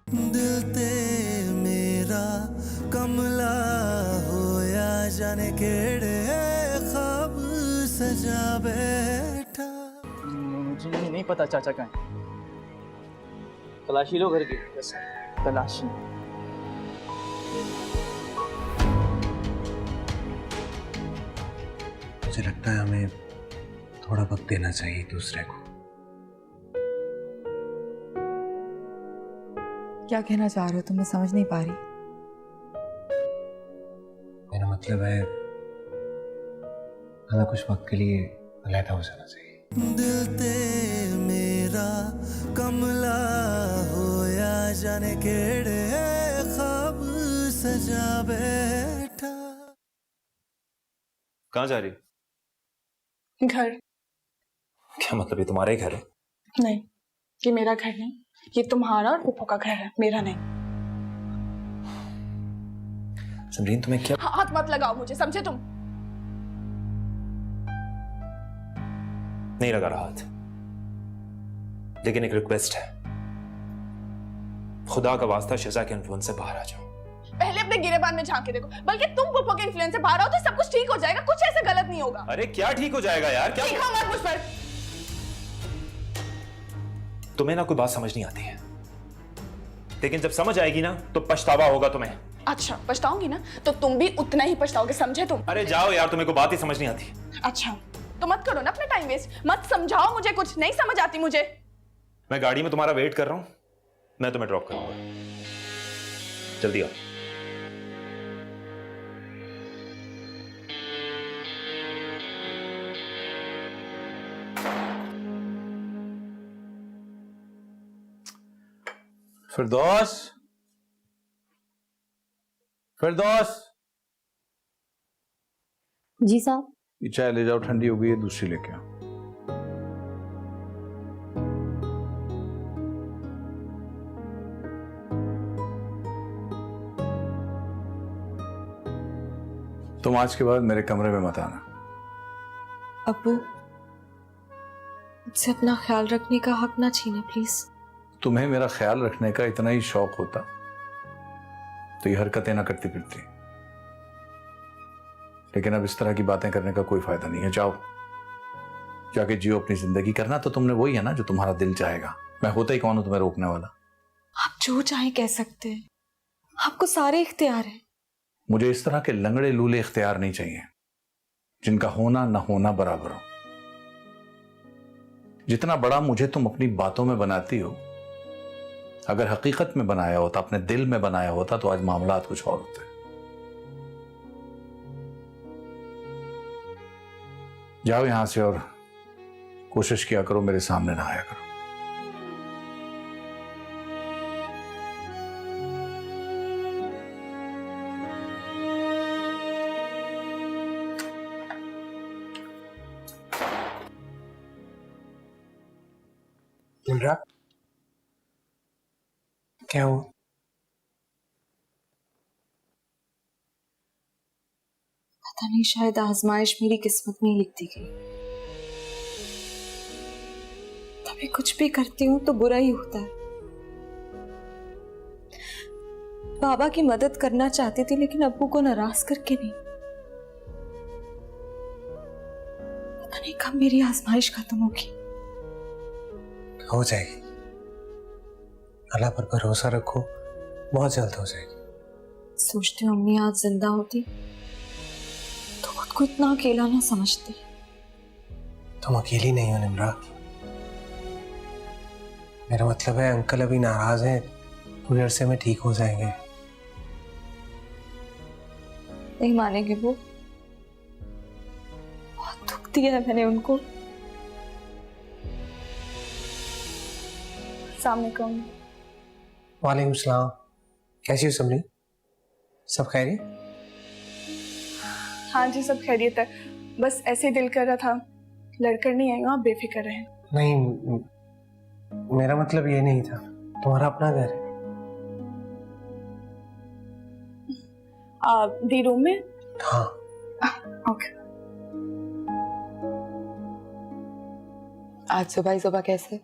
दिल ते मेरा कमला होया जाने केड़े ख्वाब सजा बैठा। मुझे नहीं पता चाचा कहाँ है। तलाशी लो घर की। बस तलाशी। मुझे लगता है हमें थोड़ा वक्त देना चाहिए दूसरे को। क्या कहना चाह रहे हो तुम? मैं समझ नहीं पा रही। मेरा मतलब है हमें कुछ वक्त के लिए अलग हो जाना चाहिए। दिल ते मेरा कमला होया जाने केड़े ख्वाब सजा बैठा। कहाँ जा रही हो? घर। क्या मतलब, ये तुम्हारा ही घर है? नहीं, ये मेरा घर नहीं, ये तुम्हारा और पुप्पो का घर है, मेरा नहीं। समरीन तुम्हें क्या? हाथ मत लगाओ मुझे, समझे तुम? नहीं लगा रहा हाथ, लेकिन एक रिक्वेस्ट है, खुदा का वास्ता शिजा के इन्फ्लुएंस से बाहर आ जाओ। पहले अपने गिरेबान में झांक के देखो, बल्कि तुम पुप्पो के इन्फ्लुएंस से बाहर आओ तो सब कुछ ठीक हो जाएगा, कुछ ऐसा गलत नहीं होगा। अरे क्या ठीक हो जाएगा यार? क्या चीखो मत मुझ पर। तुम्हें ना कोई बात समझ नहीं आती है, लेकिन जब समझ आएगी ना तो पछतावा होगा तुम्हें। अच्छा, पछताऊंगी ना तो तुम भी उतना ही पछताओगे, समझे तुम? अरे जाओ यार, तुम्हें कोई बात ही समझ नहीं आती। अच्छा, तो मत करो ना अपना टाइम वेस्ट, मत समझाओ मुझे, कुछ नहीं समझ आती मुझे। मैं गाड़ी में तुम्हारा वेट कर रहा हूं, मैं तुम्हें ड्रॉप करूंगा, जल्दी आओ। फिरदौस, फिरदौस, जी साहब। ये चाय ले जाओ, ठंडी हो गई है, दूसरी लेके आओ। तुम आज के बाद मेरे कमरे में मत आना। अब्बू, मुझसे अपना ख्याल रखने का हक ना छीने प्लीज। तुम्हें मेरा ख्याल रखने का इतना ही शौक होता तो ये हरकतें ना करती फिरती, लेकिन अब इस तरह की बातें करने का कोई फायदा नहीं है। जाओ, जाके जियो अपनी जिंदगी। करना तो तुमने वही है ना जो तुम्हारा दिल चाहेगा। मैं होता ही कौन हूं तुम्हें रोकने वाला? आप जो चाहे कह सकते हैं, आपको सारे इख्तियार हैं। मुझे इस तरह के लंगड़े लूले इख्तियार नहीं चाहिए जिनका होना ना होना बराबर हो। जितना बड़ा मुझे तुम अपनी बातों में बनाती हो, अगर हकीकत में बनाया होता, अपने दिल में बनाया होता, तो आज मामला कुछ और होते। जाओ यहां से और कोशिश किया करो मेरे सामने ना आया करो। इमरा, क्या हुआ? पता नहीं, शायद आजमाइश मेरी किस्मत में लिखती गई। तभी कुछ भी करती हूँ तो बुरा ही होता है। बाबा की मदद करना चाहती थी, लेकिन अब्बू को नाराज करके नहीं। पता नहीं कब मेरी आजमाइश खत्म होगी। हो जाएगी, अल्लाह पर भरोसा रखो, बहुत जल्द हो जाएगी। सोचती हूँ अम्मी आज जिंदा होती तो खुद को इतना अकेला ना समझती। तुम अकेली नहीं हो निम्रा। मेरा मतलब है अंकल अभी नाराज हैं, थोड़ी अरसे में ठीक हो जाएंगे। नहीं मानेंगे वो, बहुत दुख दिया है मैंने उनको। अस्सलामुअलैकुम। वालेकुम सलाम। कैसी हो समरी? सब खैरियत? हाँ जी, सब खैरियत है, बस ऐसे ही दिल कर रहा था लड़कर नहीं आएगा, आप बेफिक्र रहें। नहीं, मेरा मतलब ये नहीं था, तुम्हारा अपना घर है। दी रूम में? हाँ। ओके। आज सुबह ही सुबह कैसे?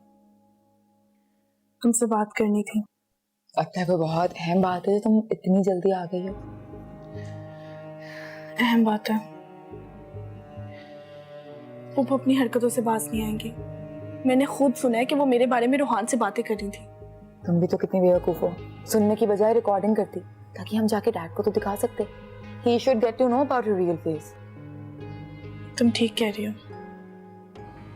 तुमसे बात करनी थी, लगता है कोई बहुत अहम बात है जो तुम इतनी जल्दी आ गई हो। अहम बात है, वो अपनी हरकतों से बाज नहीं आएंगे। मैंने खुद सुना है कि वो मेरे बारे में रूहान से बातें कर रही थी। तुम भी तो कितनी बेवकूफ हो, सुनने की बजाय रिकॉर्डिंग करती ताकि हम जाके डैड को तो दिखा सकते। He should get to know about your real face. तुम ठीक कह रही हो,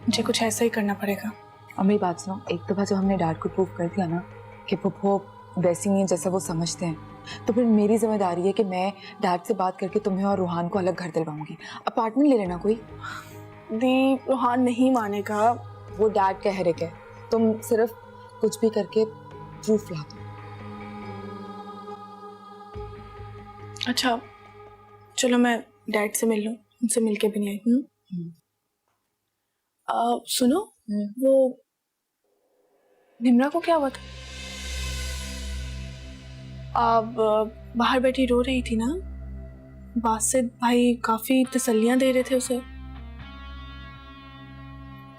मुझे कुछ ऐसा ही करना पड़ेगा। और मेरी बात सुनो, एक दफा जब हमने डैड को प्रूव कर दिया ना कि वो वैसी नहीं है जैसा वो समझते हैं, तो फिर मेरी जिम्मेदारी है कि मैं डैड से बात करके तुम्हें और रूहान को अलग घर दिलवाऊंगी। अपार्टमेंट ले लेना कोई। दी, रूहान नहीं मानेगा। वो डैड कह रहे के, तुम सिर्फ कुछ भी करके प्रूफ ला दो। अच्छा चलो, मैं डैड से मिल लूं, उनसे मिलके भी नहीं आई। सुनो, वो निम्रा को क्या हुआ था? अब बाहर बैठी रो रही थी ना, बासित भाई काफी तसल्लियां दे रहे थे उसे।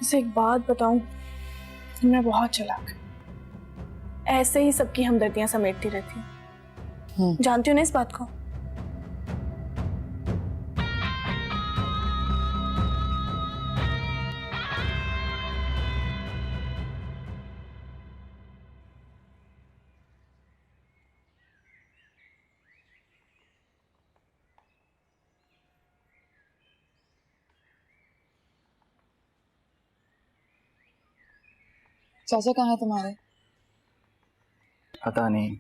उसे एक बात बताऊं, निम्रा बहुत चालाक है, ऐसे ही सबकी हमदर्दियां समेटती रहती है। जानती हो ना इस बात को? चाचा कहाँ है तुम्हारे? पता नहीं,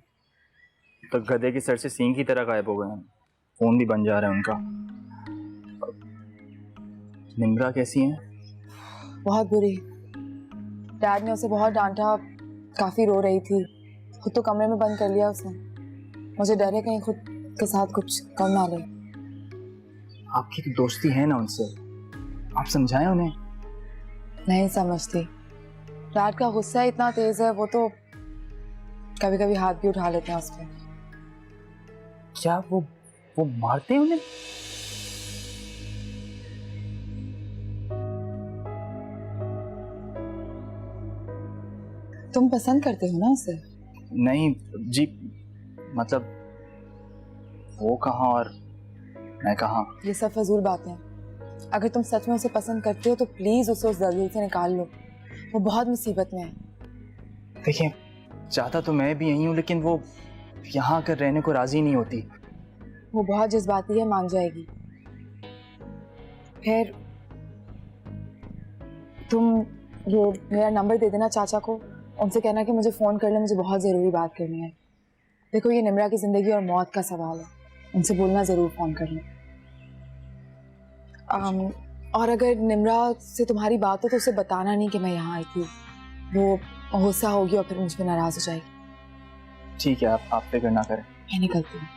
तो गधे की सर से सींग की तरह गायब हो गए हैं। फोन भी बन जा रहा है उनका। निम्रा कैसी है? बहुत बुरी। डैड ने उसे बहुत डांटा, काफी रो रही थी। खुद तो कमरे में बंद कर लिया उसने। मुझे डर है कहीं खुद के साथ कुछ कर ना ले। आपकी तो दोस्ती है ना उनसे, आप समझाएं उन्हें। नहीं समझती। डैड का गुस्सा इतना तेज है, वो तो कभी कभी हाथ भी उठा लेते हैं उस पर। क्या वो मारते हैं उन्हें? तुम पसंद करते हो ना उसे? नहीं जी, मतलब वो कहाँ और मैं कहाँ। ये सब फजूल बातें हैं। अगर तुम सच में उसे पसंद करते हो तो प्लीज उसे उस दलदल से निकाल लो। वो बहुत मुसीबत में है। देखिए, चाहता तो मैं भी यही हूँ, लेकिन वो यहाँ आकर रहने को राजी नहीं होती। वो बहुत जज्बाती है, मान जाएगी। फिर तुम ये मेरा नंबर दे देना चाचा को, उनसे कहना कि मुझे फ़ोन कर ले, मुझे बहुत ज़रूरी बात करनी है। देखो, ये निम्रा की ज़िंदगी और मौत का सवाल है, उनसे बोलना ज़रूर फ़ोन कर लें। और अगर निम्रा से तुम्हारी बात हो तो उसे बताना नहीं कि मैं यहाँ आई थी। वो गुस्सा होगी और फिर मुझ पर नाराज़ हो जाएगी। ठीक है, आप फिक्र ना करें। मैं निकलती हूँ।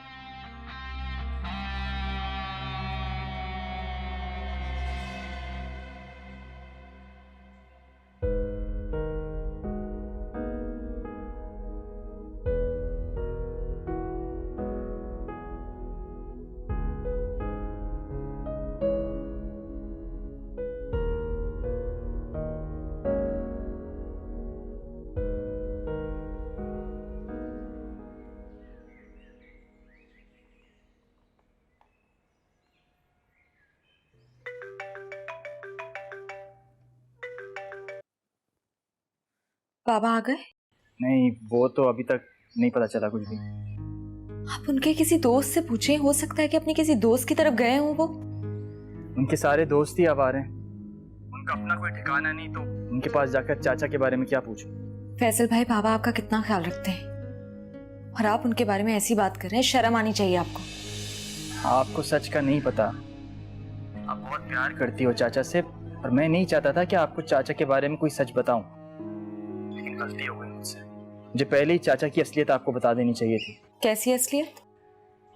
पापा आ गए? नहीं, वो तो अभी तक नहीं पता चला कुछ भी। आप उनके किसी दोस्त से पूछें, हो सकता है कि अपने किसी दोस्त की तरफ गए हों वो। उनके सारे दोस्त ही अब आ रहे हैं, उनका अपना कोई ठिकाना नहीं, तो उनके पास जाकर चाचा के बारे में क्या पूछूं? फैसल भाई, पापा आपका कितना ख्याल रखते हैं और आप उनके बारे में ऐसी बात कर रहे हैं, शर्म आनी चाहिए आपको। आपको सच का नहीं पता। आप बहुत प्यार करती हो चाचा से, और मैं नहीं चाहता था कि आपको चाचा के बारे में कोई सच बताऊं, लेकिन गलती हो गई मुझसे। मुझे पहले ही चाचा की असलियत आपको बता देनी चाहिए थी। कैसी असलियत?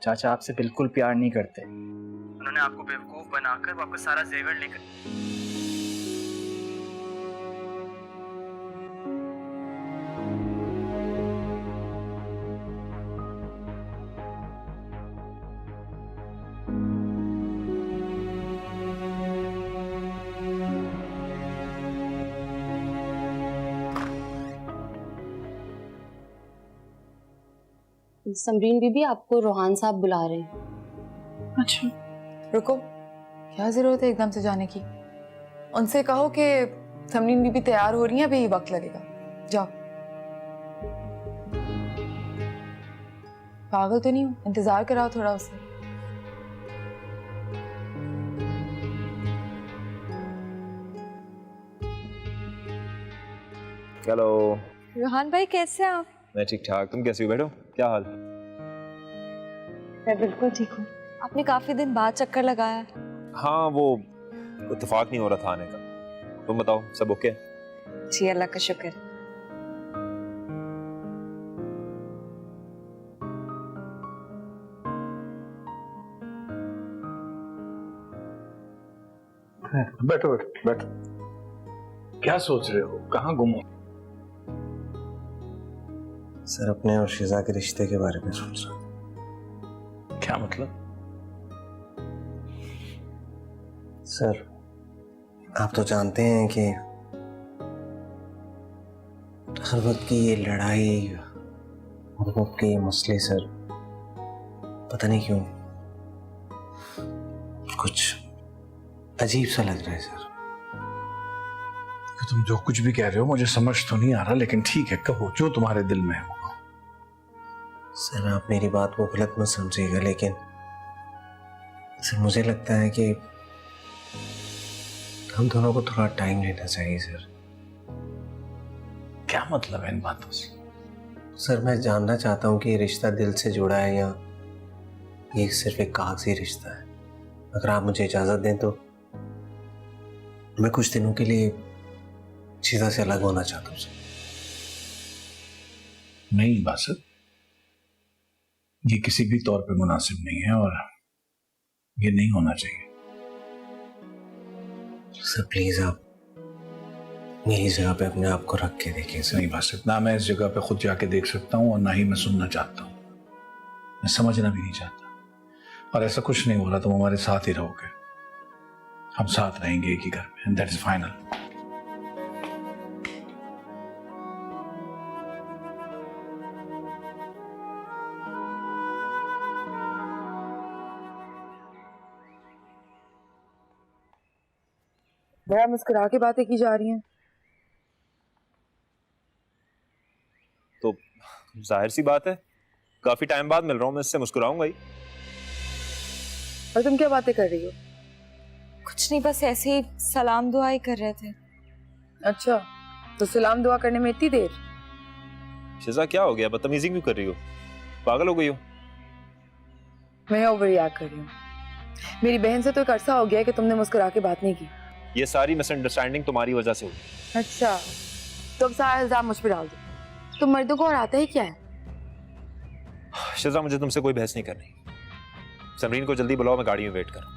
चाचा आपसे बिल्कुल प्यार नहीं करते। उन्होंने आपको बेवकूफ बनाकर आपका सारा जेवर लेकर समरीन बीबी, आपको रोहान साहब बुला रहे हैं। अच्छा, रुको, क्या जरूरत है एकदम से जाने की? उनसे कहो कि समरीन बीबी तैयार हो रही है, अभी वक्त लगेगा। जाओ। पागल तो नहीं हो? इंतजार कराओ थोड़ा उससे। हेलो। रोहान भाई कैसे हैं आप? मैं ठीक ठाक, तुम कैसी हो? बैठो। क्या हाल? मैं बिल्कुल ठीक हूँ। आपने काफी दिन बाद चक्कर लगाया है। हाँ, वो इत्तेफाक नहीं हो रहा था आने का। तुम बताओ, सब ओके? जी अल्लाह का शुक्र। बैठो बैठो बैठो। क्या सोच रहे हो? कहाँ गुम हो? सर, अपने और शिजा के रिश्ते के बारे में सोच रहा हूँ। क्या मतलब? सर, आप तो जानते हैं कि हर वक्त की ये लड़ाई, हर वक्त के ये मसले, सर पता नहीं क्यों कुछ अजीब सा लग रहा है सर। तुम जो कुछ भी कह रहे हो मुझे समझ तो नहीं आ रहा, लेकिन ठीक है, कहो जो तुम्हारे दिल में है। सर, आप मेरी बात को गलत मत समझिएगा, लेकिन सर मुझे लगता है कि हम दोनों को थोड़ा टाइम लेना चाहिए सर। क्या मतलब है इन बातों से? सर, मैं जानना चाहता हूँ कि ये रिश्ता दिल से जुड़ा है या ये सिर्फ एक कागजी रिश्ता है। अगर आप मुझे इजाजत दें तो मैं कुछ दिनों के लिए चीज़ों से अलग होना चाहता हूँ सर। नहीं बासत, ये किसी भी तौर पे मुनासिब नहीं है और ये नहीं होना चाहिए। सर प्लीज आप मेरी जगह पे अपने आप को रख के देखिए सर। नहीं बासत, ना मैं इस जगह पे खुद जाके देख सकता हूँ और ना ही मैं सुनना चाहता हूँ। मैं समझना भी नहीं चाहता। और ऐसा कुछ नहीं हो रहा, तुम हमारे साथ ही रहोगे। हम साथ रहेंगे एक ही घर में, एंड दैट इज फाइनल। बड़ा मुस्कुरा के बातें की जा रही हैं। तो जाहिर सी बात है, काफी टाइम बाद मिल रहा हूँ, मैं इससे मुस्कुराऊंगा ही। और तुम क्या बातें कर रही हो? कुछ नहीं, बस ऐसे ही सलाम दुआ ही कर रहे थे। अच्छा, तो सलाम दुआ करने में इतनी देर? शिजा क्या हो गया? बदतमीजी क्यों कर रही हो? पागल हो गई हो? मैं ओवर रिएक्ट कर रही हूँ। मेरी बहन से तो एक अरसा हो गया है कि तुमने मुस्कुरा के बात नहीं की। ये सारी मिसअंडरस्टैंडिंग तुम्हारी वजह से हुई। अच्छा, तो अब सारा इल्जाम मुझ पर डाल दो। तुम मर्दों को और आता ही क्या है? शिजा, मुझे तुमसे कोई बहस नहीं करनी। समरीन को जल्दी बुलाओ, मैं गाड़ी में वेट कर।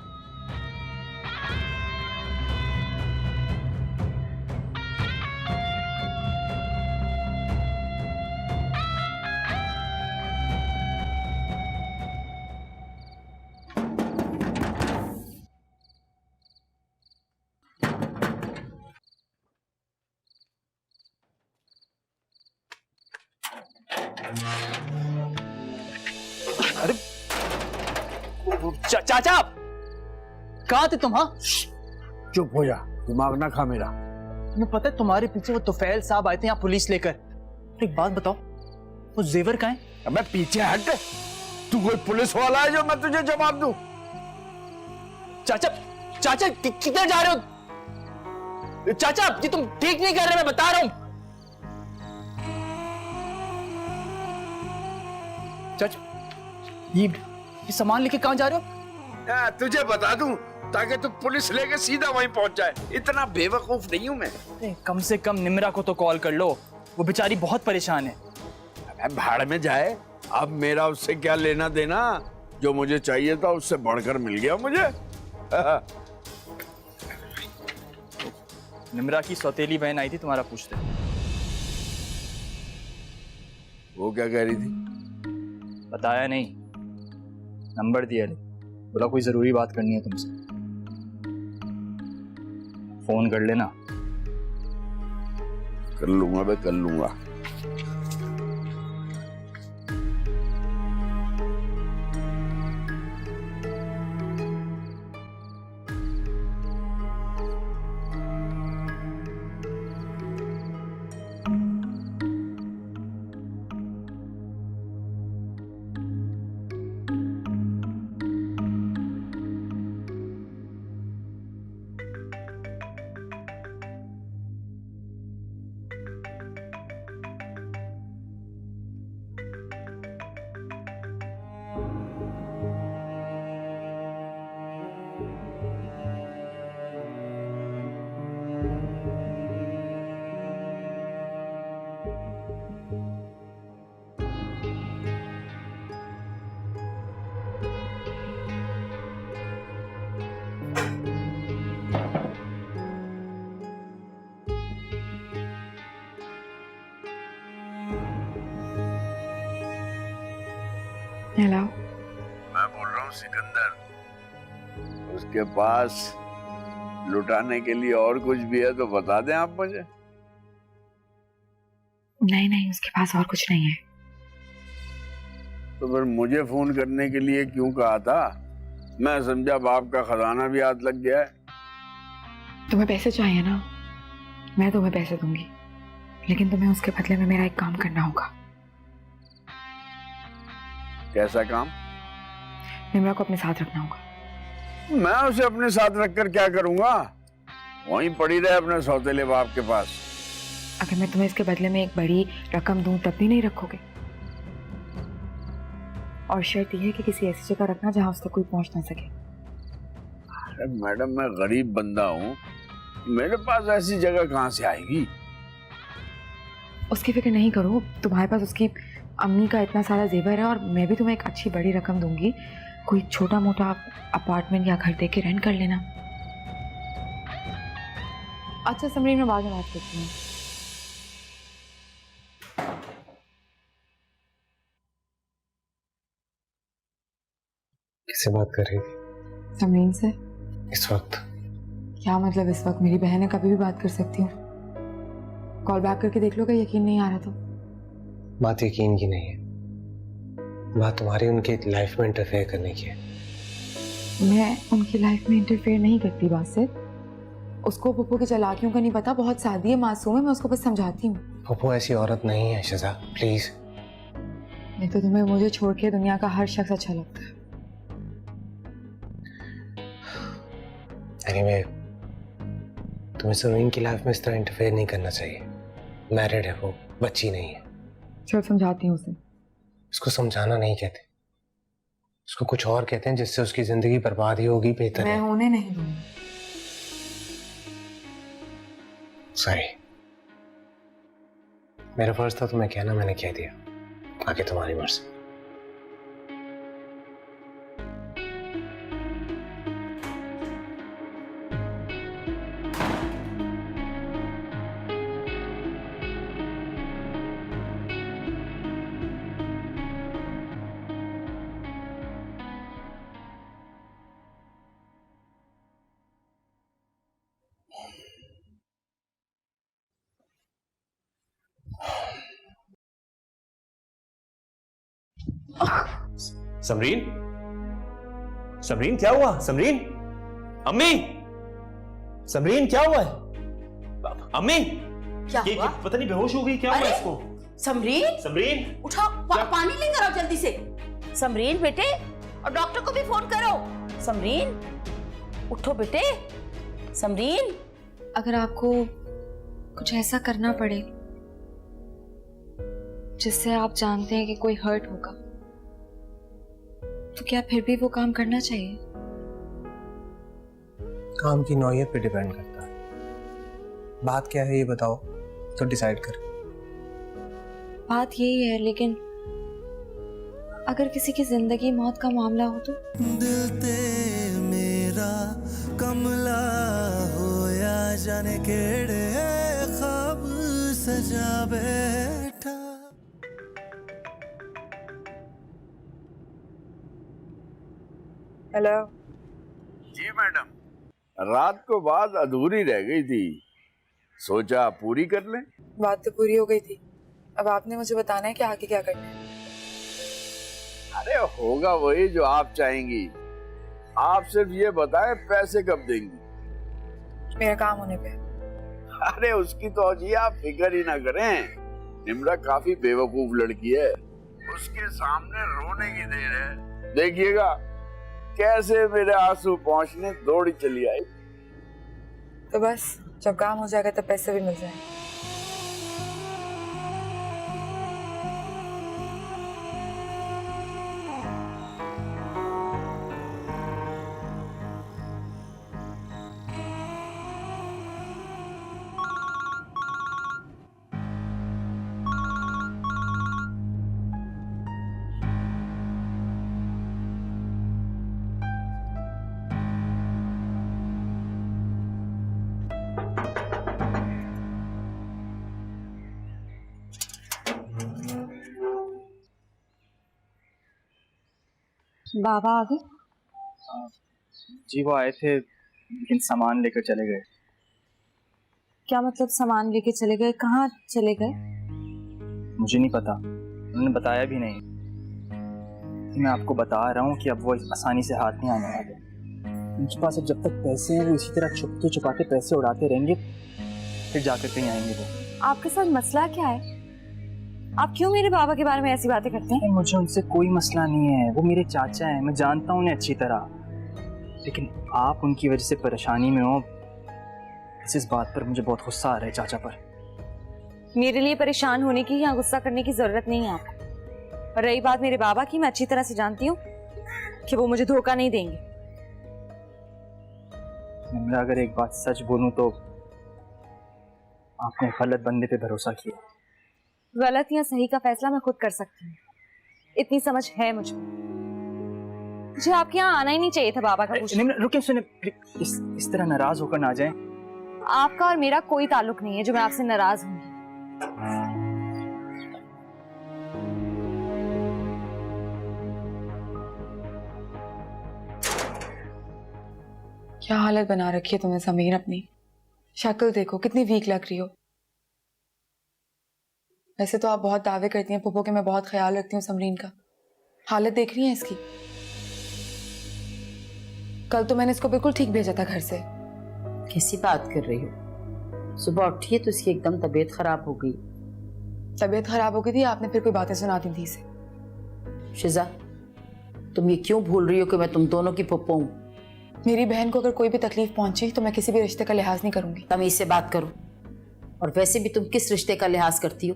अरे चाचा, कहाँ थे तुम? हाँ, चुप हो जा, दिमाग ना खा मेरा। तुम्हें पता है तुम्हारे पीछे वो तुफैल साहब आए थे यहाँ पुलिस लेकर। एक बात बताओ, वो जेवर कहाँ है? अबे पीछे हट, तू कोई पुलिस वाला है जो मैं तुझे जवाब दूं? चाचा, चाचा किधर जा रहे हो? चाचा, ये तुम ठीक नहीं कर रहे, मैं बता रहा हूँ। चाचा, ये सामान लेके कहाँ जा रहे हो? तुझे बता दूं ताकि तू पुलिस लेके सीधा वहीं पहुंच जाए। इतना बेवकूफ नहीं हूं मैं। कम से कम निम्रा को तो कॉल कर लो, वो बेचारी बहुत परेशान है। अबे भाड़ में जाए, अब मेरा उससे क्या लेना देना? जो मुझे चाहिए था उससे बढ़कर मिल गया मुझे। निम्रा की सौतेली बहन आई थी तुम्हारा पूछते। वो क्या कह रही थी? बताया नहीं, नंबर दिया नहीं, बोला कोई जरूरी बात करनी है तुमसे, फोन कर लेना। कर लूंगा, मैं कर लूंगा। हेलो। मैं बोल रहा हूँ सिकंदर, उसके पास लुटाने के लिए और कुछ भी है तो बता दें आप मुझे। नहीं नहीं, उसके पास और कुछ नहीं है। तो फिर मुझे फोन करने के लिए क्यों कहा था? मैं समझा बाप का खजाना भी हाथ लग गया है। तुम्हें पैसे चाहिए ना, मैं तुम्हें पैसे दूंगी, लेकिन तुम्हें उसके बदले में मेरा एक काम करना होगा। कैसा काम? निम्रा को अपने साथ रखना होगा। मैं उसे अपने साथ रखकर क्या करूंगा? वहीं पड़ी रहे अपने सौतेले बाप के पास। अगर मैं तुम्हें इसके बदले में एक बड़ी रकम दूं तब भी नहीं रखोगे? और शर्त यह है कि किसी ऐसी जगह रखना जहां उस तक कोई पहुंच ना सके। अरे मैडम, मैं गरीब बंदा हूँ, मेरे पास ऐसी जगह कहाँ से आएगी? उसकी फिक्र नहीं करो, तुम्हारे पास उसकी अम्मी का इतना सारा जेवर है, और मैं भी तुम्हें एक अच्छी बड़ी रकम दूंगी। कोई छोटा मोटा अपार्टमेंट या घर देख के रेंट कर लेना। अच्छा समरीन, मैं बाद में बात करती हूँ। किससे बात कर रही थी? समरीन से। इस वक्त? क्या मतलब इस वक्त? मेरी बहन है, कभी भी बात कर सकती हूँ। कॉल बैक करके देख लो, क्या यकीन नहीं आ रहा तो। बात यकीन की नहीं है, बात तुम्हारी उनकी लाइफ में इंटरफेयर करने की है। मैं उनकी लाइफ में इंटरफेयर नहीं करती बासित। उसको पप्पू की चालाकियों का नहीं पता, बहुत सादी है, मासूम है, मैं उसको बस समझाती हूँ। पप्पू ऐसी औरत नहीं है शिजा, प्लीज। नहीं तो तुम्हें मुझे छोड़ के दुनिया का हर शख्स अच्छा लगता है। एनीवे, तुम्हें समीन की लाइफ में इस तरह इंटरफेयर नहीं करना चाहिए। मैरिड है वो, बच्ची नहीं है। चल समझाती हूँ उसे। इसको समझाना नहीं कहते, उसको कुछ और कहते हैं जिससे उसकी जिंदगी बर्बाद ही होगी। बेहतर मैं है। होने नहीं दूंगी। सही, मेरा फर्ज था तुम्हें कहना, मैंने कह दिया, आगे तुम्हारी मर्जी। समरीन, समरीन क्या हुआ? समरीन, अम्मी, समरीन क्या हुआ है? अम्मी, क्या हुआ? पता नहीं बेहोश हो गई, क्या हुआ इसको? समरीन, समरीन, उठाओ, पानी लेकर आओ जल्दी से। समरीन बेटे, और डॉक्टर को भी फोन करो। समरीन, उठो बेटे। समरीन, अगर आपको कुछ ऐसा करना पड़े जिससे आप जानते हैं कि कोई हर्ट होगा, तो क्या फिर भी वो काम करना चाहिए? काम की नौयत पे डिपेंड करता है। बात क्या है ये बताओ तो डिसाइड कर। बात यही है, लेकिन अगर किसी की जिंदगी मौत का मामला हो तो? दिल ते मेरा कमला होया जाने केड़े ख्वाब सजा बैठा। हेलो जी मैडम, रात को बात अधूरी रह गई थी, सोचा पूरी कर लें। बात तो पूरी हो गई थी, अब आपने मुझे बताना है कि आगे क्या करना है। अरे होगा वही जो आप चाहेंगी, आप सिर्फ ये बताएं पैसे कब देंगी। मेरा काम होने पे। अरे उसकी तो जी आप फिक्र ही ना करें, निम्रा काफी बेवकूफ लड़की है, उसके सामने रोने की देर है। देखिएगा कैसे मेरे आंसू पहुंचने दौड़ी चली आई। तो बस जब काम हो जाएगा तब पैसे भी मिल जाएंगे। बाबा आ गए? जी वो आए थे लेकिन सामान लेकर चले गए। क्या मतलब सामान लेके चले गए? कहाँ चले गए? मुझे नहीं पता, उन्होंने बताया भी नहीं। मैं आपको बता रहा हूँ कि अब वो आसानी से हाथ नहीं आने वाले। उनके पास अब जब तक पैसे हैं वो इसी तरह छुपते छुपाते पैसे उड़ाते रहेंगे, फिर जाकर कहीं आएंगे वो। आपके साथ मसला क्या है? आप क्यों मेरे बाबा के बारे में ऐसी बातें करते हैं? मुझे उनसे कोई मसला नहीं है, वो मेरे चाचा हैं, मैं जानता हूँ उन्हें अच्छी तरह। लेकिन आप उनकी वजह से परेशानी में हो, इस बात पर मुझे बहुत गुस्सा आ रहा है चाचा पर। मेरे लिए परेशान होने की या गुस्सा करने की जरूरत नहीं है आपको। और रही बात मेरे बाबा की, मैं अच्छी तरह से जानती हूँ कि वो मुझे धोखा नहीं देंगे। मैं अगर एक बात सच बोलूं तो आपने गलत बंदे पे भरोसा किया। गलत या सही का फैसला मैं खुद कर सकती हूँ, इतनी समझ है मुझे। मुझे आपके यहाँ आना ही नहीं चाहिए था बाबा का पूछने। रुकिए, सुनिए, इस तरह नाराज होकर ना जाएं। आपका और मेरा कोई ताल्लुक नहीं है जो मैं आपसे नाराज हूँ। क्या हालत बना रखी है तुमने समीर अपनी? शक्ल देखो कितनी वीक लग रही हो। वैसे तो आप बहुत दावे करती हैं पुप्पो के मैं बहुत ख्याल रखती हूँ समरीन का। हालत देख रही हैं इसकी? कल तो मैंने इसको बिल्कुल ठीक भेजा था घर से। कैसी बात कर रही हो? सुबह उठी है तो इसकी एकदम तबीयत खराब हो गई। तबीयत खराब हो गई थी, आपने फिर कोई बातें सुना दी थी इसे। शिजा, तुम ये क्यों भूल रही हो कि मैं तुम दोनों की पुप्पो हूँ? मेरी बहन को अगर कोई भी तकलीफ पहुंची तो मैं किसी भी रिश्ते का लिहाज नहीं करूंगी। तमीज से बात करो। और वैसे भी तुम किस रिश्ते का लिहाज करती हो?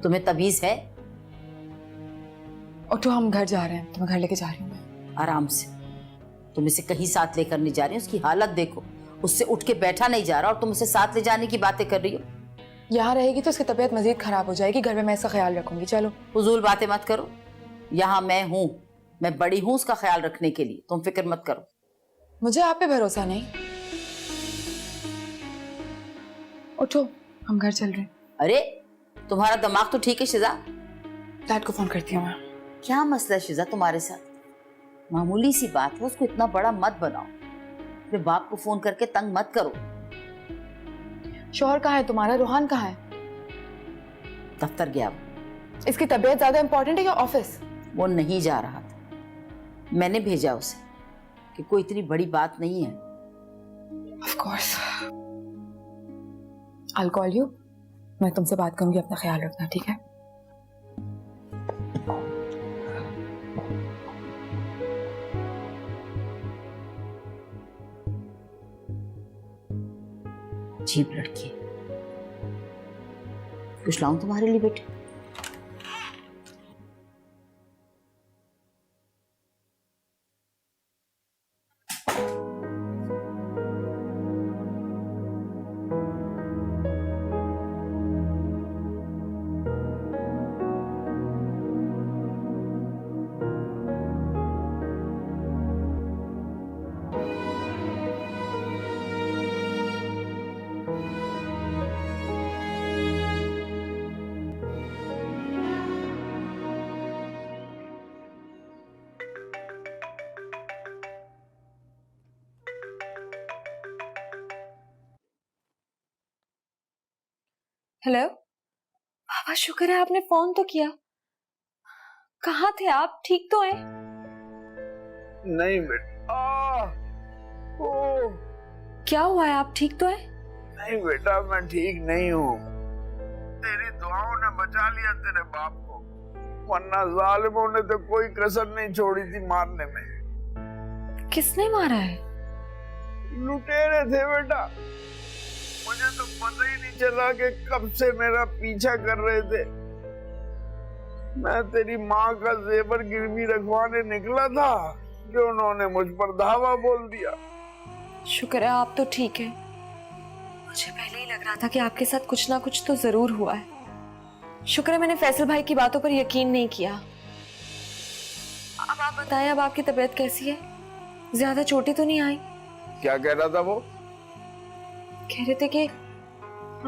तुम्हें तमीज है? उठो, हम घर जा रहे हैं, तुम्हें घर लेके जा रही हूँ मैं। आराम से। तुम इसे कहीं साथ लेकर नहीं जा रही हो, उसकी हालत देखो, उससे उठ के बैठा नहीं जा रहा और तुम उसे साथ ले जाने की बातें कर रही हो। यहाँ रहेगी तो उसकी तबीयत मजीद खराब हो जाएगी। घर में मैं इसका ख्याल रखूंगी। चलो। फजूल बातें मत करो। यहाँ मैं हूँ, मैं बड़ी हूँ उसका ख्याल रखने के लिए, तुम फिक्र मत करो। मुझे आप पे भरोसा नहीं। उठो, हम घर चल रहे हैं। अरे तुम्हारा दिमाग तो ठीक है शिजा? डैड को फोन करती हूँ मैं। क्या मसला है शिजा तुम्हारे साथ? मामूली सी बात है, उसको इतना बड़ा मत बनाओ। अपने बाप को फोन करके तंग मत करो। शौहर कहाँ है तुम्हारा? रोहान कहाँ है? दफ्तर गया वो। इसकी तबीयत ज्यादा इंपॉर्टेंट है या ऑफिस? वो नहीं जा रहा था, मैंने भेजा उसे कि कोई इतनी बड़ी बात नहीं है। Of course. I'll call you. मैं तुमसे बात करूंगी, अपना ख्याल रखना, ठीक है? अजीब लड़की। कुछ लाऊं तुम्हारे लिए बेटे? हेलो बाबा, शुक्र है आपने फोन तो किया। कहाँ थे आप? ठीक तो हैं? नहीं बेटा। क्या हुआ है? आप ठीक तो हैं? नहीं बेटा, मैं ठीक नहीं हूँ। तेरी दुआओं ने बचा लिया तेरे बाप को, वरना जालिमों ने तो कोई कसर नहीं छोड़ी थी मारने में। किसने मारा है? लुटेरे थे बेटा। मुझे तो पता ही नहीं चला कि कब से मेरा पीछा कर रहे थे। मैं तेरी माँ का जेवर गिरवी रखवाने निकला था कि उन्होंने मुझ पर धावा बोल दिया। शुक्र है आप तो ठीक है। मुझे पहले ही लग रहा था कि आपके साथ कुछ ना कुछ तो जरूर हुआ है। शुक्र है मैंने फैसल भाई की बातों पर यकीन नहीं किया। अब आप बताएं, अब आपकी तबीयत कैसी है? ज्यादा चोटें तो नहीं आई? क्या कह रहा था वो? कह रहे थे कि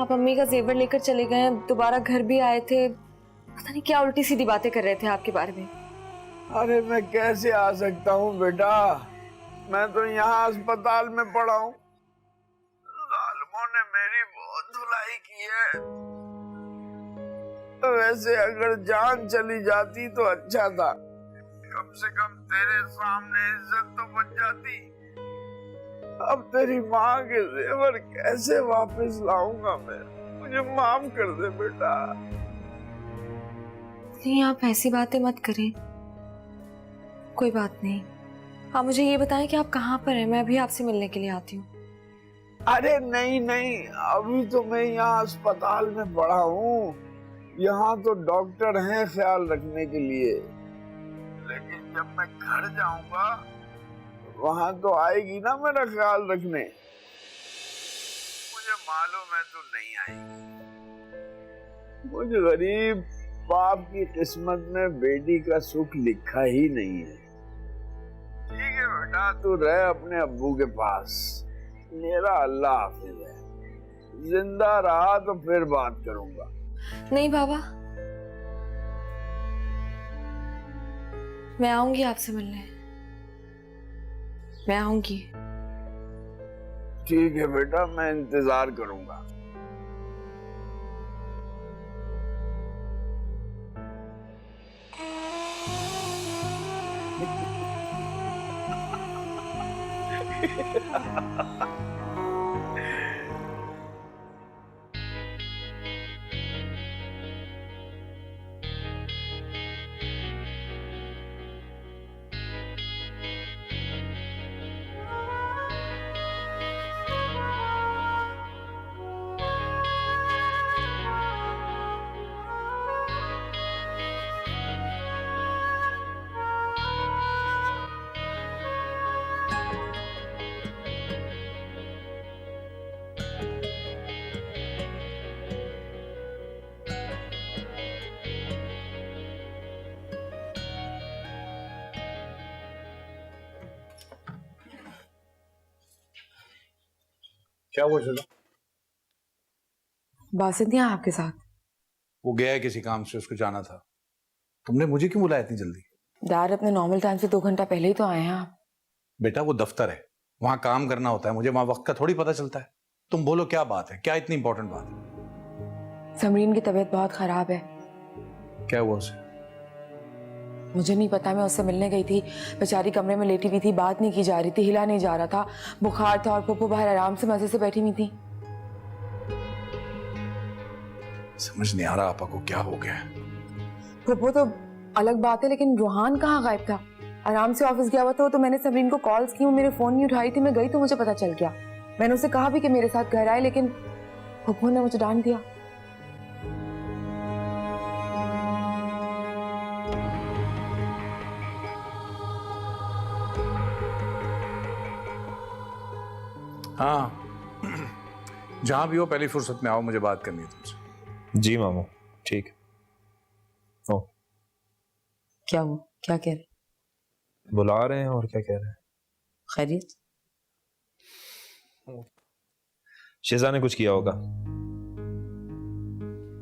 आप अम्मी का जेवर लेकर चले गए, दोबारा घर भी आए थे, पता नहीं क्या उल्टी सीधी बातें कर रहे थे आपके बारे में। अरे मैं कैसे आ सकता हूँ बेटा, मैं तो यहाँ अस्पताल में पड़ा हूँ। जालिमों ने मेरी बहुत धुलाई की है। वैसे अगर जान चली जाती तो अच्छा था, कम से कम तेरे सामने इज्जत तो बच जाती। अब तेरी माँ के जेवर कैसे वापस लाऊंगा मैं? मुझे माफ कर दे बेटा। नहीं, आप ऐसी बातें मत करें। कोई बात नहीं, आप मुझे ये बताएं कि आप कहाँ पर हैं, मैं अभी आपसे मिलने के लिए आती हूँ। अरे नहीं नहीं, अभी तो मैं यहाँ अस्पताल में पड़ा हूँ। यहाँ तो डॉक्टर हैं ख्याल रखने के लिए, लेकिन जब मैं घर जाऊंगा वहां तो आएगी ना मेरा ख्याल रखने। मुझे मालूम है तू नहीं आएगी। मुझे गरीब बाप की किस्मत में बेटी का सुख लिखा ही नहीं है। ठीक है बेटा, तू रह अपने अब्बू के पास। मेरा अल्लाह हाफिज है। जिंदा रहा तो फिर बात करूंगा। नहीं बाबा, मैं आऊंगी आपसे मिलने, मैं आऊंगी। ठीक है बेटा, मैं इंतजार करूंगा। क्या हुआ चलो? बासित नहीं है आपके साथ? वो गया है किसी काम से, उसको जाना था। तुमने मुझे क्यों बुलाया इतनी जल्दी? डैड, अपने नॉर्मल टाइम से 2 घंटा पहले ही तो आए हैं आप। बेटा वो दफ्तर है, वहां काम करना होता है, मुझे वहां वक्त का थोड़ी पता चलता है। तुम बोलो क्या बात है, क्या इतनी इंपॉर्टेंट बात है? समरीन की तबीयत बहुत खराब है। क्या हुआ उसे? मुझे नहीं पता, मैं उससे मिलने गई थी। बेचारी कमरे में लेटी हुई थी, बात नहीं की जा रही थी, हिला नहीं जा रहा था, बुखार था और पुप्पू बाहर आराम से मजे से बैठी हुई थी। समझ नहीं आ रहा आपा को क्या हो गया। पुप्पू तो अलग बात है, लेकिन रूहान कहाँ गायब था? आराम से ऑफिस गया हुआ था। तो मैंने समरीन को कॉल्स की, वो मेरे फोन नहीं उठाई थी। मैं गई तो मुझे पता चल गया। मैंने उसे कहा भी कि मेरे साथ घर आए, लेकिन पुप्पू ने मुझे डांट दिया। हाँ, जहां भी हो पहली फुर्सत में आओ, मुझे बात करनी है तुमसे। जी मामू, ठीक। ओ, क्या हुआ? क्या कह रहे? बुला रहे हैं और क्या कह रहे हैं? खैरियत? शेजा ने कुछ किया होगा।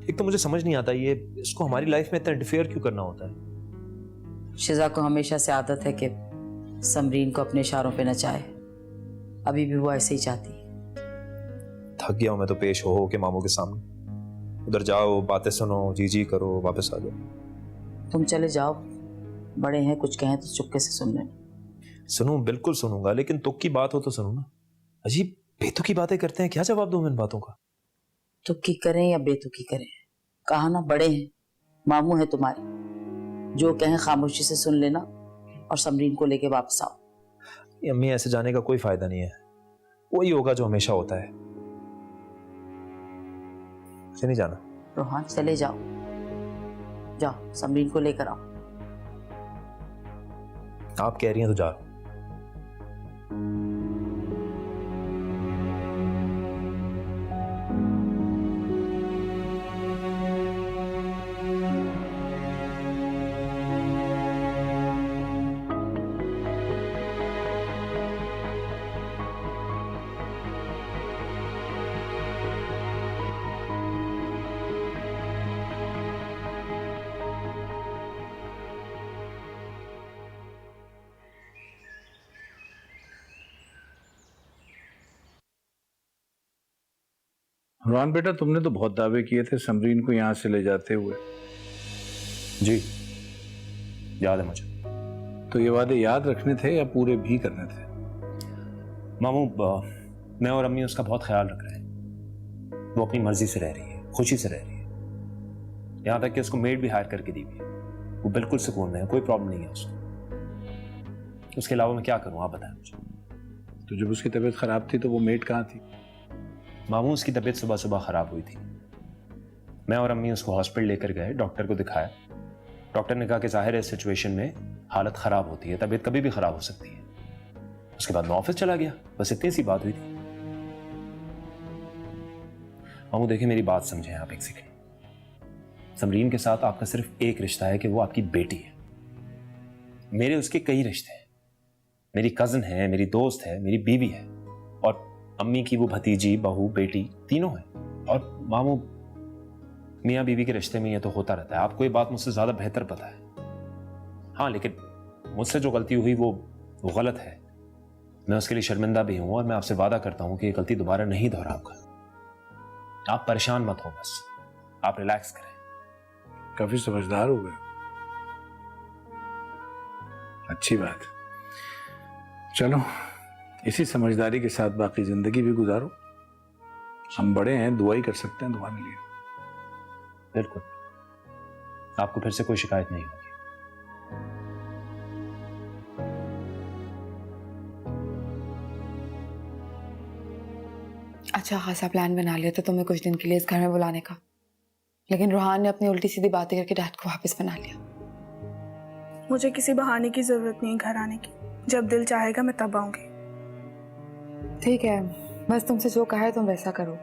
एक तो मुझे समझ नहीं आता ये इसको हमारी लाइफ में इतना इंटरफेयर क्यों करना होता है। शिजा को हमेशा से आदत है कि समरीन को अपने इशारों पे नचाए। अभी भी वो ऐसे ही चाहती है। थक गया हूं मैं तो पेश हो के मामू के सामने। उधर जाओ, बातें सुनो, जी जी करो, वापस आ जाओ। तुम चले जाओ, बड़े हैं, कुछ कहें तो चुपके से सुन लेना। सुनूं, बिल्कुल सुनूंगा, लेकिन तुक की बात हो तो सुनो ना। अजीब बेतुकी बातें करते हैं, क्या जवाब दूं इन बातों का? तुक्की करें या बेतुकी करें, कहा ना बड़े हैं, मामू है तुम्हारे, जो कहें खामोशी से सुन लेना और समरीन को लेके वापस आओ। अम्मी, ऐसे जाने का कोई फायदा नहीं है। वही होगा जो हमेशा होता है। ऐसे नहीं जाना। रोहान चले जाओ, जाओ समरीन को लेकर आओ। आप कह रही हैं तो जाओ। रोहन बेटा, तुमने तो बहुत दावे किए थे समरीन को यहाँ से ले जाते हुए। जी याद है मुझे। तो ये वादे याद रखने थे या पूरे भी करने थे? मामू, मैं और अम्मी उसका बहुत ख्याल रख रहे हैं। वो अपनी मर्जी से रह रही है, खुशी से रह रही है। यहाँ तक कि उसको मेड भी हायर करके दी हुई है। वो बिल्कुल सुकून में है, कोई प्रॉब्लम नहीं है उसको। उसके अलावा मैं क्या करूँ, आप बताएं मुझे। तो जब उसकी तबीयत खराब थी तो वो मेड कहाँ थी? मामू, उसकी तबीयत सुबह सुबह खराब हुई थी। मैं और अम्मी उसको हॉस्पिटल लेकर गए, डॉक्टर को दिखाया। डॉक्टर ने कहा कि जाहिर है इस सिचुएशन में हालत खराब होती है, तबीयत कभी भी खराब हो सकती है। उसके बाद मैं ऑफिस चला गया, बस इतनी सी बात हुई थी। मामू देखिए, मेरी बात समझें आप एक सेकंड। समरीन के साथ आपका सिर्फ एक रिश्ता है कि वो आपकी बेटी है। मेरे उसके कई रिश्ते हैं। मेरी कजन है, मेरी दोस्त है, मेरी बीवी है, और अम्मी की वो भतीजी, बहू, बेटी तीनों हैं। और मामू, मियाँ बीवी के रिश्ते में ये तो होता रहता है। आपको ये बात मुझसे ज्यादा बेहतर पता है। हाँ, लेकिन मुझसे जो गलती हुई वो गलत है। मैं उसके लिए शर्मिंदा भी हूं, और मैं आपसे वादा करता हूं कि ये गलती दोबारा नहीं दोहराऊंगा। आप परेशान मत हो, बस आप रिलैक्स करें। काफी समझदार हो गए, अच्छी बात। चलो, इसी समझदारी के साथ बाकी जिंदगी भी गुजारो। हम बड़े हैं, दुआ ही कर सकते हैं तुम्हारे लिए। बिल्कुल, आपको फिर से कोई शिकायत नहीं होगी। अच्छा खासा प्लान बना लिया था तुम्हें कुछ दिन के लिए इस घर में बुलाने का, लेकिन रूहान ने अपनी उल्टी सीधी बातें करके डैड को वापस बना लिया। मुझे किसी बहाने की जरूरत नहीं घर आने की। जब दिल चाहेगा मैं तब आऊंगी। ठीक है, बस तुमसे जो कहा है तुम वैसा करो।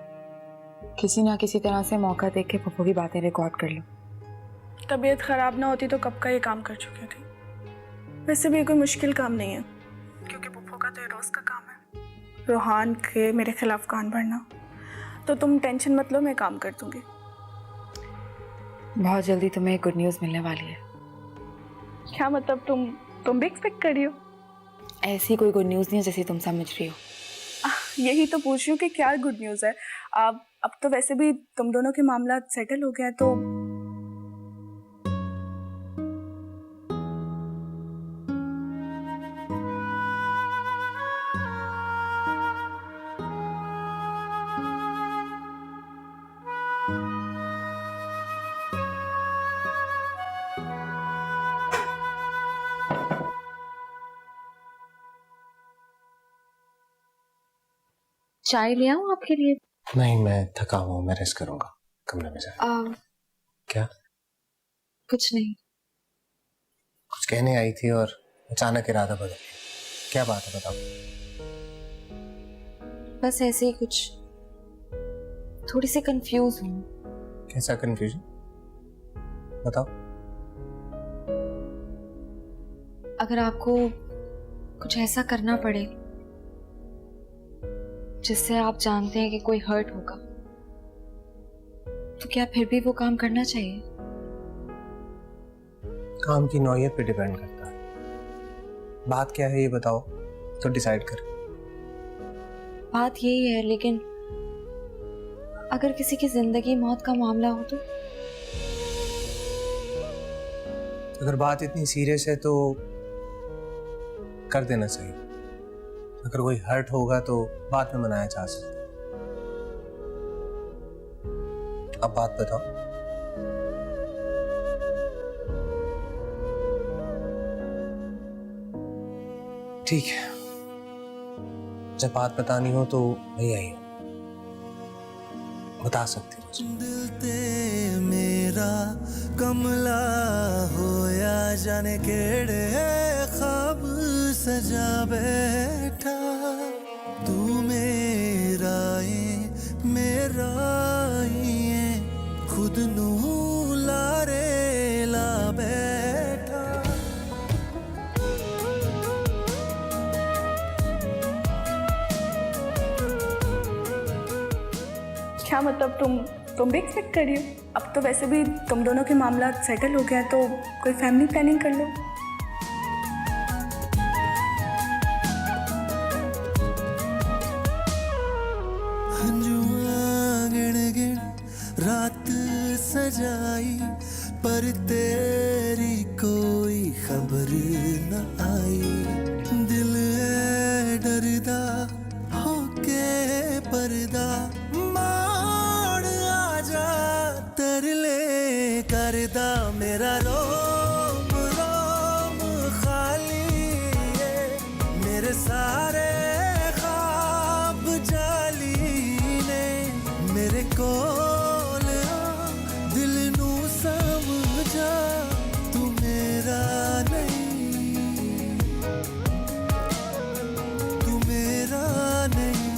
किसी ना किसी तरह से मौका देख के पप्पू की बातें रिकॉर्ड कर लो। तबीयत खराब ना होती तो कब का ये काम कर चुकी थी। वैसे भी कोई मुश्किल काम नहीं है, क्योंकि पप्पू का तो ये रोज का काम है, रूहान के मेरे खिलाफ कान भरना। तो तुम टेंशन मत लो, मैं काम कर दूंगी। बहुत जल्दी तुम्हें गुड न्यूज़ मिलने वाली है। क्या मतलब? तुम भी एक्सपेक्ट कर रही हो? ऐसी कोई गुड न्यूज़ नहीं है जैसे तुम समझ रही हो। यही तो पूछ रही हूँ कि क्या गुड न्यूज़ है। अब तो वैसे भी तुम दोनों के मामला सेटल हो गया है, तो चाय ले आऊं आपके लिए? नहीं, मैं थका हुआ हूँ, मैं रेस्ट करूंगा, कमरे में जा। क्या? कुछ नहीं। कुछ कहने आई थी और अचानक इरादा बदल गया। क्या बात है, बताओ। बस ऐसे ही कुछ, थोड़ी सी कंफ्यूज हूँ। कैसा कंफ्यूजन? बताओ। अगर आपको कुछ ऐसा करना पड़े जिससे आप जानते हैं कि कोई हर्ट होगा, तो क्या फिर भी वो काम करना चाहिए? काम की नौयत पे डिपेंड करता है। बात क्या है ये बताओ, तो डिसाइड कर। बात यही है, लेकिन अगर किसी की जिंदगी मौत का मामला हो तो? अगर बात इतनी सीरियस है तो कर देना चाहिए। अगर कोई हर्ट होगा तो बाद में मनाया जा सकता है। अब बात बताओ। ठीक है, जब बात बतानी हो तो नहीं आई हो, बता सकती हो। दिल ते मेरा कमला होया जाने केड़े ख्वाब सजा बैठा। तू मेरा ही खुद नू लारे ला बैठा। क्या मतलब? तुम भी एक्सपेक्ट कर रही हो? अब तो वैसे भी तुम दोनों के मामला सेटल हो गया है, तो कोई फैमिली प्लानिंग कर लो। हंजू आंगणे पर तेरी कोई खबर न आई। दिल है डरदा होके पर्दा मोड़ आजा, तरले करदा मेरा रोम रोम खाली है, मेरे सारे ख्वाब जाली ने, मेरे कोल आ दिल नू समझा, तू मेरा नहीं, तू मेरा नहीं।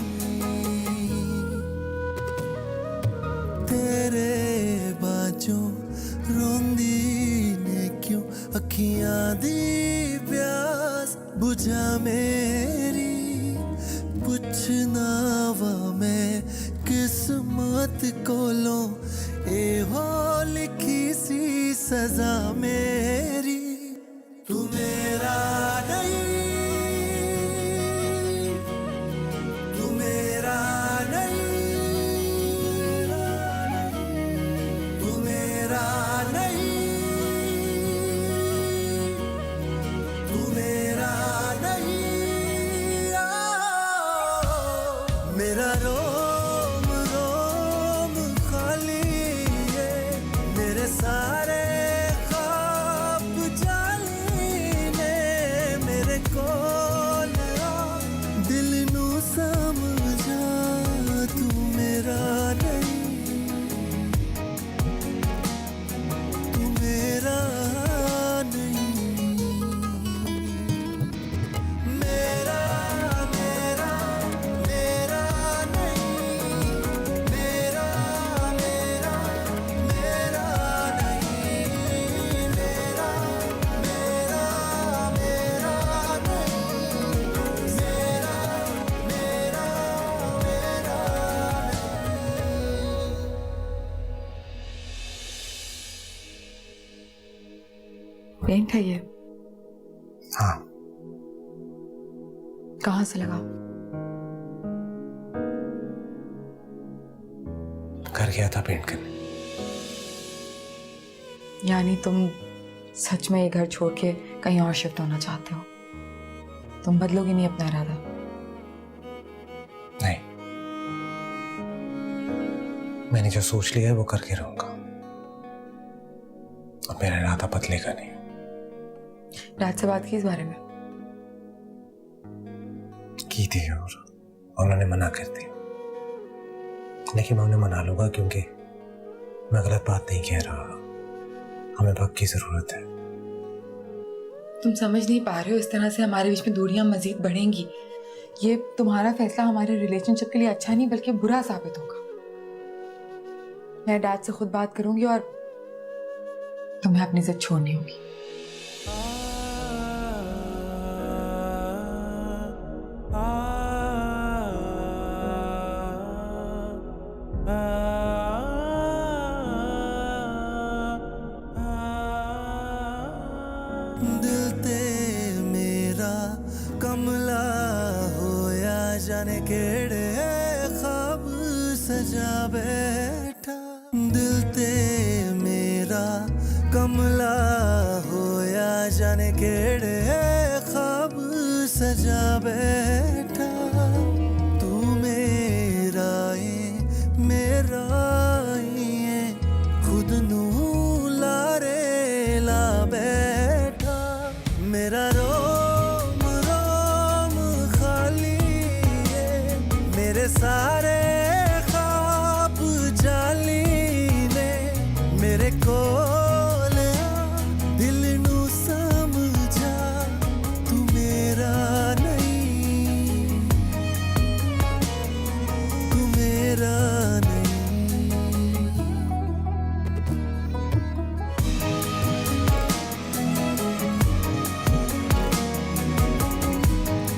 तेरे बाजों रोंदी ने क्यों अखियां दी प्यास बुझा मेरी, पुछना वा मैं किस्मत कोलों ए हो लिखी सी सजा मेरी। तू मेरा नहीं, तू मेरा नहीं, तू मेरा नहीं, तू मेरा नहीं। मेरा रोम रोम खाली है, मेरे सारे ख्वाब जाली ने, मेरे कोल आ दिल नू समझा, तू मेरा नहीं, तू मेरा नहीं। मेरा मेरा मेरा नहीं, मेरा मेरा मेरा नहीं, मेरा मेरा मेरा नहीं, मेरा मेरा मेरा पेंट है ये? हाँ, कहाँ से लगा? घर गया था पेंट करने। यानी तुम सच में ये घर छोड़ के कहीं और शिफ्ट होना चाहते हो? तुम बदलोगे नहीं अपना इरादा? नहीं, मैंने जो सोच लिया है वो करके रहूंगा, और मेरा इरादा बदलेगा नहीं। रात से बात की इस बारे में? की थी और उन्होंने मना कर दी, लेकिन मैं उन्हें मना लूंगा क्योंकि मैं गलत बात नहीं कह रहा। हमें वक्त की जरूरत है। तुम समझ नहीं पा रहे हो, इस तरह से हमारे बीच में दूरियां मजीद बढ़ेंगी। ये तुम्हारा फैसला हमारे रिलेशनशिप के लिए अच्छा नहीं बल्कि बुरा साबित होगा। मैं डैड से खुद बात करूंगी और तुम्हें अपनी जिद छोड़नी होगी। दिल ते मेरा कमला होया, जाने केड़े ख्वाब सजा बैठा। दिल ते मेरा कमला होया, जाने केड़े ख्वाब सजा बैठा।